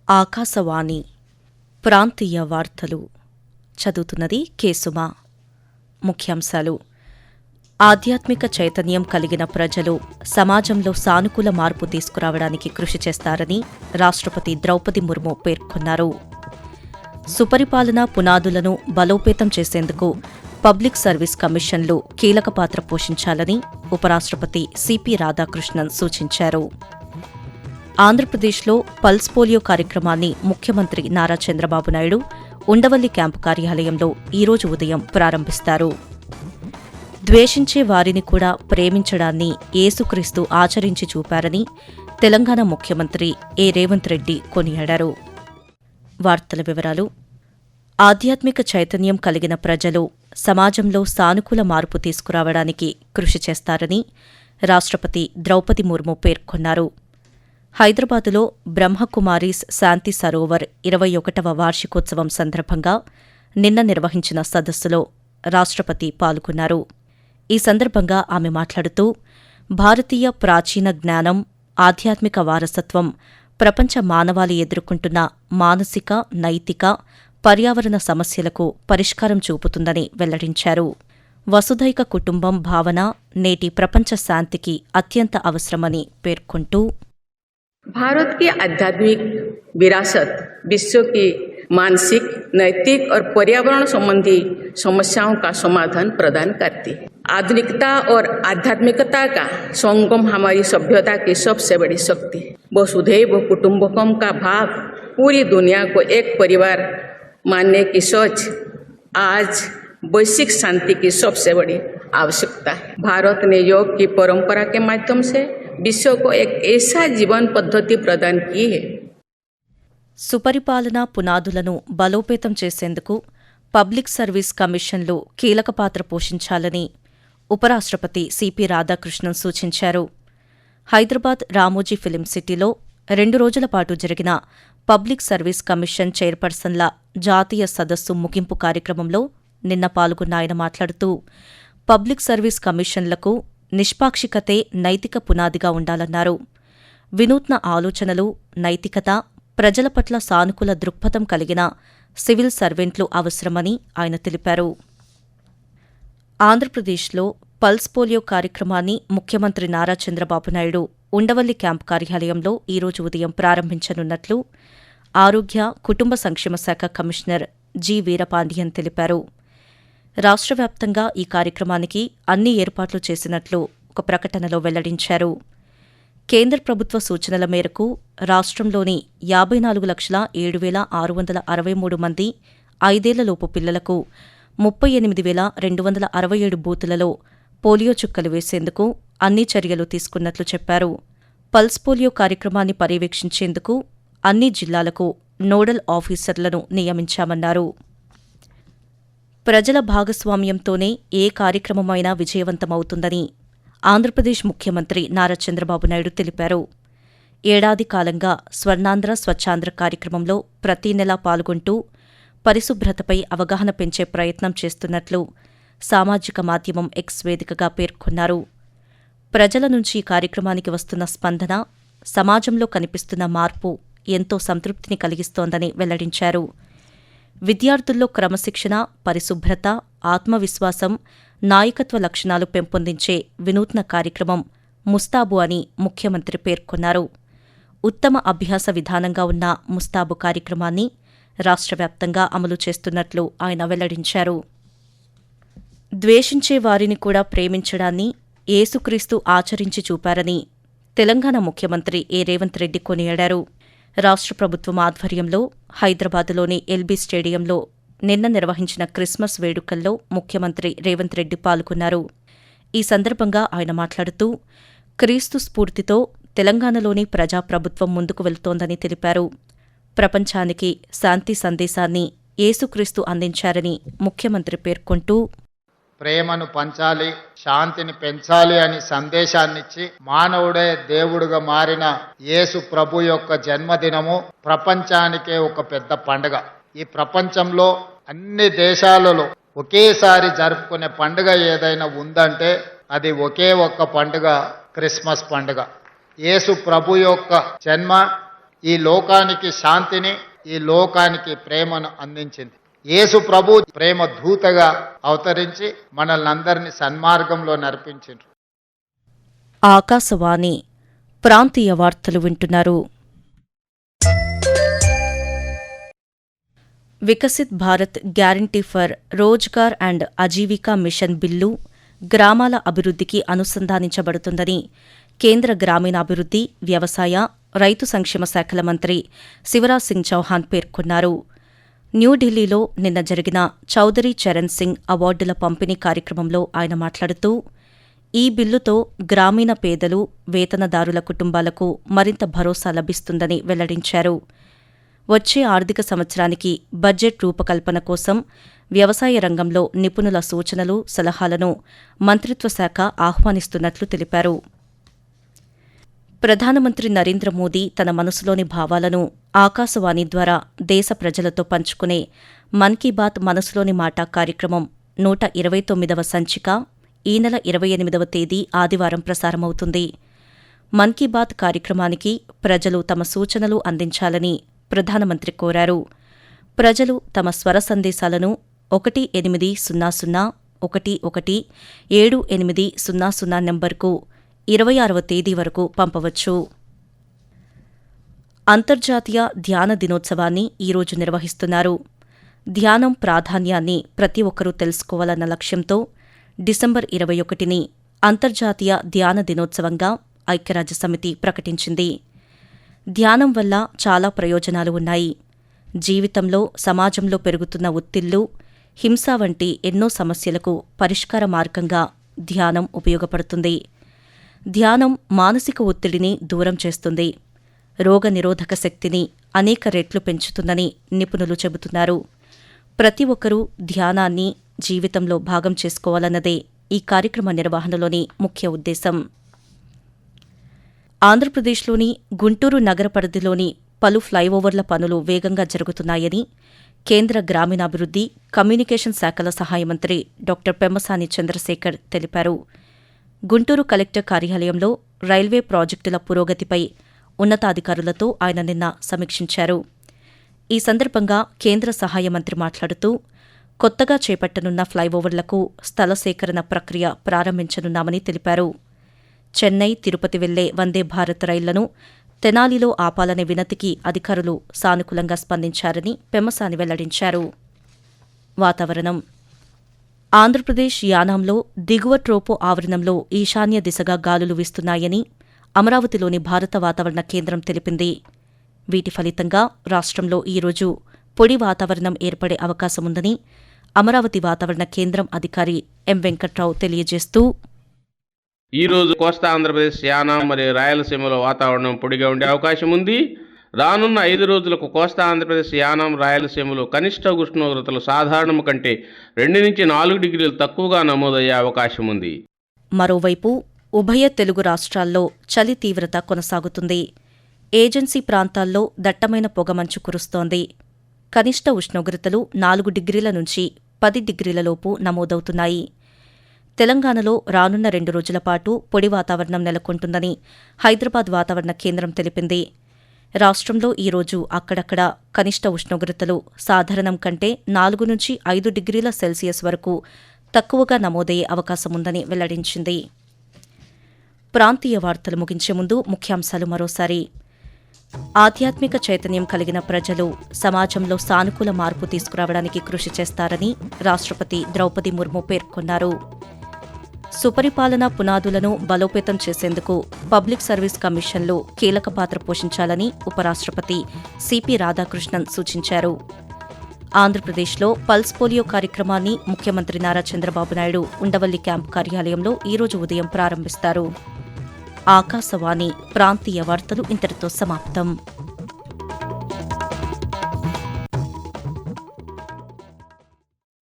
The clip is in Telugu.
ఆకాశవాణి ప్రాంతీయ వార్తలు చదువుతున్నది కేసుమ. ముఖ్యాంశాలు: ఆధ్యాత్మిక చైతన్యం కలిగిన ప్రజలు సమాజంలో సానుకూల మార్పు తీసుకురావడానికి కృషి చేస్తారని రాష్ట్రపతి ద్రౌపది ముర్ము పేర్కొన్నారు. సుపరిపాలన పునాదులను బలోపేతం చేసేందుకు పబ్లిక్ సర్వీస్ కమిషన్లు కీలక పాత్ర పోషించాలని ఉపరాష్ట్రపతి సిపి రాధాకృష్ణన్ సూచించారు. ఆంధ్రప్రదేశ్లో పల్స్ పోలియో కార్యక్రమాన్ని ముఖ్యమంత్రి నారా చంద్రబాబు నాయుడు ఉండవల్లి క్యాంపు కార్యాలయంలో ఈరోజు ఉదయం ప్రారంభిస్తారు. ద్వేషించే వారిని కూడా ప్రేమించడాన్ని యేసుక్రీస్తు ఆచరించి చూపారని తెలంగాణ ముఖ్యమంత్రి రేవంత్ రెడ్డి కొనియాడారు. వార్తల వివరాలు: ఆధ్యాత్మిక చైతన్యం కలిగిన ప్రజలు సమాజంలో సానుకూల మార్పు తీసుకురావడానికి కృషి చేస్తారని రాష్ట్రపతి ద్రౌపది ముర్ము పేర్కొన్నారు. హైదరాబాదులో బ్రహ్మకుమారీస్ శాంతి సరోవర్ 21వ వార్షికోత్సవం సందర్భంగా నిన్న నిర్వహించిన సదస్సులో రాష్ట్రపతి పాల్గొన్నారు. ఈ సందర్భంగా ఆమె మాట్లాడుతూ, భారతీయ ప్రాచీన జ్ఞానం, ఆధ్యాత్మిక వారసత్వం ప్రపంచ మానవాళి ఎదుర్కొంటున్న మానసిక, నైతిక, పర్యావరణ సమస్యలకు పరిష్కారం చూపుతుందని వెల్లడించారు. వసుధైక కుటుంబం భావన నేటి ప్రపంచ శాంతికి అత్యంత అవసరమని పేర్కొంటూ, भारत की आध्यात्मिक विरासत विश्व की मानसिक, नैतिक और पर्यावरण संबंधी समस्याओं का समाधान प्रदान करती है। आधुनिकता और आध्यात्मिकता का संगम हमारी सभ्यता की सबसे बड़ी शक्ति है। वसुधैव कुटुंबकम का भाव पूरी दुनिया को एक परिवार मानने की सोच आज वैश्विक शांति की सबसे बड़ी आवश्यकता है। भारत ने योग की परंपरा के माध्यम से विश्व को एक ऐसा जीवन पद्धति प्रदान की है। సుపరిపాలన పునాదులను బలోపేతం చేసేందుకు పబ్లిక్ సర్వీస్ కమిషన్లు కీలక పాత్ర పోషించాలని ఉపరాష్ట్రపతి సిపి రాధాకృష్ణన్ సూచించారు. హైదరాబాద్ రామోజీ ఫిలిం సిటీలో 2 రోజుల పాటు జరిగిన పబ్లిక్ సర్వీస్ కమిషన్ చైర్పర్సన్ల జాతీయ సదస్సు ముగింపు కార్యక్రమంలో నిన్న పాల్గొన్న ఆయన మాట్లాడుతూ, పబ్లిక్ సర్వీస్ కమిషన్లకు నిష్పాక్షికతే నైతిక పునాదిగా ఉండాలన్నారు. వినూత్న ఆలోచనలు, నైతికత, ప్రజల పట్ల సానుకూల దృక్పథం కలిగిన సివిల్ సర్వెంట్లు అవసరమని ఆయన తెలిపారు. ఆంధ్రప్రదేశ్లో పల్స్ పోలియో కార్యక్రమాన్ని ముఖ్యమంత్రి నారా చంద్రబాబు నాయుడు ఉండవల్లి క్యాంపు కార్యాలయంలో ఈరోజు ఉదయం ప్రారంభించనున్నట్లు ఆరోగ్య, కుటుంబ సంక్షేమ శాఖ కమిషనర్ జి. వీరపాండియన్ తెలిపారు. రాష్ట్ర వ్యాప్తంగా ఈ కార్యక్రమానికి అన్ని ఏర్పాట్లు చేసినట్లు ఒక ప్రకటనలో వెల్లడించారు. కేంద్ర ప్రభుత్వ సూచనల మేరకు రాష్ట్రంలోని 54,07,663 మంది 5ఏళ్లలోపు పిల్లలకు 38,267 బూతులలో పోలియో చుక్కలు వేసేందుకు అన్ని చర్యలు తీసుకున్నట్లు చెప్పారు. పల్స్ పోలియో కార్యక్రమాన్ని పర్యవేక్షించేందుకు అన్ని జిల్లాలకు నోడల్ ఆఫీసర్లను నియమించామన్నారు. ప్రజల భాగస్వామ్యంతోనే ఏ కార్యక్రమమైనా విజయవంతమవుతుందని ఆంధ్రప్రదేశ్ ముఖ్యమంత్రి నారా చంద్రబాబు నాయుడు తెలిపారు. ఏడాది కాలంగా స్వర్ణాంధ్ర స్వచ్ఛాంధ్ర కార్యక్రమంలో ప్రతి నెలా పాల్గొంటూ పరిశుభ్రతపై అవగాహన పెంచే ప్రయత్నం చేస్తున్నట్లు సామాజిక మాధ్యమం ఎక్స్ వేదికగా పేర్కొన్నారు. ప్రజల నుంచి ఈ కార్యక్రమానికి వస్తున్న స్పందన, సమాజంలో కనిపిస్తున్న మార్పు ఎంతో సంతృప్తిని కలిగిస్తోందని వెల్లడించారు. విద్యార్థుల్లో క్రమశిక్షణ, పరిశుభ్రత, ఆత్మవిశ్వాసం, నాయకత్వ లక్షణాలు పెంపొందించే వినూత్న కార్యక్రమం ముస్తాబు అని ముఖ్యమంత్రి పేర్కొన్నారు. ఉత్తమ అభ్యాస విధానంగా ఉన్న ముస్తాబు కార్యక్రమాన్ని రాష్ట్ర వ్యాప్తంగా అమలు చేస్తున్నట్లు ఆయన వెల్లడించారు. ద్వేషించే వారిని కూడా ప్రేమించడాన్ని యేసుక్రీస్తు ఆచరించి చూపారని తెలంగాణ ముఖ్యమంత్రి రేవంత్ రెడ్డి కొనియాడారు. రాష్ట్ర ప్రభుత్వం ఆధ్వర్యంలో హైదరాబాదులోని ఎల్బీ స్టేడియంలో నిన్న నిర్వహించిన క్రిస్మస్ వేడుకల్లో ముఖ్యమంత్రి రేవంత్ రెడ్డి పాల్గొన్నారు. ఈ సందర్భంగా ఆయన మాట్లాడుతూ, క్రీస్తు స్ఫూర్తితో తెలంగాణలోని ప్రజాప్రభుత్వం ముందుకు వెళుతోందని తెలిపారు. ప్రపంచానికి శాంతి సందేశాన్ని యేసుక్రీస్తు అందించారని ముఖ్యమంత్రి పేర్కొంటూ, ప్రేమను పంచాలి, శాంతిని పెంచాలి అని సందేశాన్నిచ్చి మానవుడే దేవుడుగా మారిన యేసు ప్రభు యొక్క జన్మదినము ప్రపంచానికే ఒక పెద్ద పండుగ. ఈ ప్రపంచంలో అన్ని దేశాలలో ఒకేసారి జరుపుకునే పండుగ ఏదైనా ఉందంటే అది ఒకే ఒక్క పండుగ, క్రిస్మస్ పండుగ. యేసు ప్రభు యొక్క జన్మ ఈ లోకానికి శాంతిని, ఈ లోకానికి ప్రేమను అందించింది. యేసు ప్రభు ప్రేమ దూతగా అవతరించి మనల్ని అందరినీ సన్మార్గంలో నడిపించిండ్రు. ఆకాశవాణి ప్రాంతీయ వార్తలు వింటున్నారు. Viksit Bharat guarantee for Rozgar and Ajeevika mission bill గ్రామాల అభివృద్ధికి అనుసంధానించబడుతుందని కేంద్ర గ్రామీణాభివృద్ధి, వ్యవసాయ, రైతు సంక్షేమ శాఖల మంత్రి శివరాజ్ సింగ్ చౌహాన్ పేర్కొన్నారు. న్యూఢిల్లీలో నిన్న జరిగిన చౌదరి చరణ్ సింగ్ అవార్డుల పంపిణీ కార్యక్రమంలో ఆయన మాట్లాడుతూ, ఈ బిల్లుతో గ్రామీణ పేదలు, వేతనదారుల కుటుంబాలకు మరింత భరోసా లభిస్తుందని వెల్లడించారు. వచ్చే ఆర్థిక సంవత్సరానికి బడ్జెట్ రూపకల్పన కోసం వ్యవసాయ రంగంలో నిపుణుల సూచనలు, సలహాలను మంత్రిత్వ శాఖ ఆహ్వానిస్తున్నట్లు తెలిపారు. ప్రధానమంత్రి నరేంద్ర మోదీ తన మనసులోని భావాలను ఆకాశవాణి ద్వారా దేశ ప్రజలతో పంచుకునే మన్ కీ బాత్ మనసులోని మాట కార్యక్రమం 129వ సంచిక ఈ నెల 28వ తేదీ ఆదివారం ప్రసారమవుతుంది. మన్ కీ బాత్ కార్యక్రమానికి ప్రజలు తమ సూచనలు అందించాలని ప్రధానమంత్రి కోరారు. ప్రజలు తమ స్వర సందేశాలను 1801117800 నంబర్కు 26వ తేదీ వరకు పంపవచ్చు. అంతర్జాతీయ ధ్యాన దినోత్సవాన్ని ఈరోజు నిర్వహిస్తున్నారు. ధ్యానం ప్రాధాన్యాన్ని ప్రతి ఒక్కరూ తెలుసుకోవాలన్న లక్ష్యంతో డిసెంబర్ 21ని అంతర్జాతీయ ధ్యాన దినోత్సవంగా ఐక్యరాజ్యసమితి ప్రకటించింది. ధ్యానం వల్ల చాలా ప్రయోజనాలు ఉన్నాయి. జీవితంలో, సమాజంలో పెరుగుతున్న ఒత్తిళ్లు, హింస వంటి ఎన్నో సమస్యలకు పరిష్కార మార్గంగా ధ్యానం ఉపయోగపడుతుంది. ధ్యానం మానసిక ఒత్తిడిని దూరం చేస్తుంది. రోగనిరోధక శక్తిని అనేక రెట్లు పెంచుతుందని నిపుణులు చెబుతున్నారు. ప్రతి ఒక్కరూ ధ్యానాన్ని జీవితంలో భాగం చేసుకోవాలన్నదే ఈ కార్యక్రమ నిర్వహణలోని ముఖ్య ఉద్దేశం. ఆంధ్రప్రదేశ్లోని గుంటూరు నగర పరిధిలోని పలు ఫ్లైఓవర్ల పనులు వేగంగా జరుగుతున్నాయని కేంద్ర గ్రామీణాభివృద్ధి, కమ్యూనికేషన్ శాఖల సహాయ మంత్రి డాక్టర్ పెమ్మసాని చంద్రశేఖర్ తెలిపారు. గుంటూరు కలెక్టర్ కార్యాలయంలో రైల్వే ప్రాజెక్టుల పురోగతిపై ఉన్నతాధికారులతో ఆయన నిన్న సమీక్షించారు. ఈ సందర్భంగా కేంద్ర సహాయ మంత్రి మాట్లాడుతూ, కొత్తగా చేపట్టనున్న ఫ్లైఓవర్లకు స్థల సేకరణ ప్రక్రియ ప్రారంభించనున్నామని తెలిపారు. చెన్నై, తిరుపతి వెళ్లే వందే భారత్ రైళ్లను తెనాలిలో ఆపాలనే వినతికి అధికారులు సానుకూలంగా స్పందించారని పెమ్మసాని వెల్లడించారు. వాతావరణం. ఆంధ్రప్రదేశ్ యానాంలో దిగువ ట్రోపో ఆవరణంలో ఈశాన్య దిశగా గాలులు వీస్తున్నాయని అమరావతిలోని భారత వాతావరణ కేంద్రం తెలిపింది. వీటి ఫలితంగా రాష్ట్రంలో ఈరోజు పొడి వాతావరణం ఏర్పడే అవకాశముందని అమరావతి వాతావరణ కేంద్రం అధికారి ఎం వెంకట్రావు తెలియజేస్తూ, ఈ రోజు కోస్తా ఆంధ్రప్రదేశ్, యానాం మరియు రాయలసీమలో వాతావరణం పొడిగా ఉండే అవకాశం ఉంది. రానున్న 5 రోజులకు కోస్తా ఆంధ్రప్రదేశ్, యానాం, రాయలసీమలో కనిష్ట ఉష్ణోగ్రతలు సాధారణం కంటే 2 నుంచి 4 డిగ్రీలు తక్కువగా నమోదయ్యే అవకాశం ఉంది. మరోవైపు ఉభయ తెలుగు రాష్ట్రాల్లో చలి తీవ్రత కొనసాగుతుంది. ఏజెన్సీ ప్రాంతాల్లో దట్టమైన పొగమంచు కురుస్తోంది. కనిష్ట ఉష్ణోగ్రతలు 4 డిగ్రీల నుంచి 10 డిగ్రీలలోపు నమోదవుతున్నాయి. తెలంగాణలో రానున్న 2 రోజుల పాటు పొడి వాతావరణం నెలకొంటుందని హైదరాబాద్ వాతావరణ కేంద్రం తెలిపింది. రాష్ట్రంలో ఈరోజు అక్కడక్కడ కనిష్ట ఉష్ణోగ్రతలు సాధారణం కంటే 4 నుంచి 5 డిగ్రీల సెల్సియస్ వరకు తక్కువగా నమోదయ్యే అవకాశముందని వెల్లడించింది. ప్రాంతీయ వార్తలు ముగించే ముందు ముఖ్యాంశాలు మరోసారి. ఆధ్యాత్మిక చైతన్యం కలిగిన ప్రజలు సమాజంలో సానుకూల మార్పు తీసుకురావడానికి కృషి చేస్తారని రాష్ట్రపతి ద్రౌపది ముర్ము పేర్కొన్నారు. సుపరిపాలనా పునాదులను బలోపేతం చేసేందుకు పబ్లిక్ సర్వీస్ కమిషన్లు కీలక పాత్ర పోషించాలని ఉపరాష్ట్రపతి సిపి రాధాకృష్ణన్ సూచించారు. ఆంధ్రప్రదేశ్లో పల్స్ పోలియో కార్యక్రమాన్ని ముఖ్యమంత్రి నారా చంద్రబాబు నాయుడు ఉండవల్లి క్యాంపు కార్యాలయంలో ఈరోజు ఉదయం ప్రారంభిస్తారు. ఆకాశవాణి ప్రాంతీయ వార్తలు ఇంతటితో సమాప్తం.